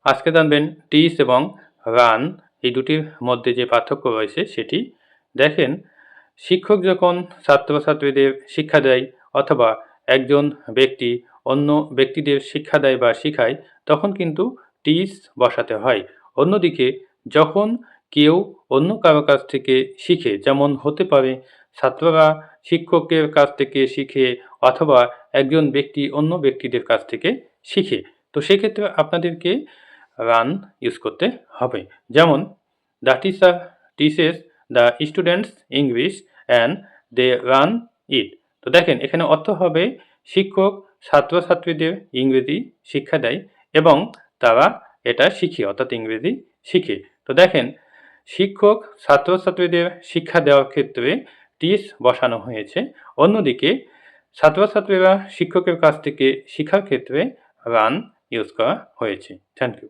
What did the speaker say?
আজকে জানবেন টিচ এবং রান এই দুটির মধ্যে যে পার্থক্য রয়েছে সেটি। দেখেন, শিক্ষক যখন ছাত্রছাত্রীদের শিক্ষা দেয় অথবা একজন ব্যক্তি অন্য ব্যক্তিদের শিক্ষা দেয় বা শিখায়, তখন কিন্তু টিচ বসাতে হয়। অন্যদিকে যখন কেউ অন্য কারো কাছ থেকে শিখে, যেমন হতে পারে ছাত্ররা শিক্ষকের কাছ থেকে শিখে অথবা একজন ব্যক্তি অন্য ব্যক্তিদের কাছ থেকে শিখে, তো সেক্ষেত্রে আপনাদেরকে রান ইউজ করতে হবে। যেমন, the teacher teaches the students English and they run it. তো দেখেন, এখানে অর্থ হবে শিক্ষক ছাত্রছাত্রীদের ইংরেজি শিক্ষা দেয় এবং তারা এটা শিখে, অর্থাৎ ইংরেজি শিখে। তো দেখেন, শিক্ষক ছাত্রছাত্রীদের শিক্ষা দেওয়ার ক্ষেত্রে টিচ বসানো হয়েছে। অন্যদিকে ছাত্রছাত্রীরা শিক্ষকের কাছ থেকে শিক্ষার ক্ষেত্রে রান ইউজ করা হয়েছে। Thank you.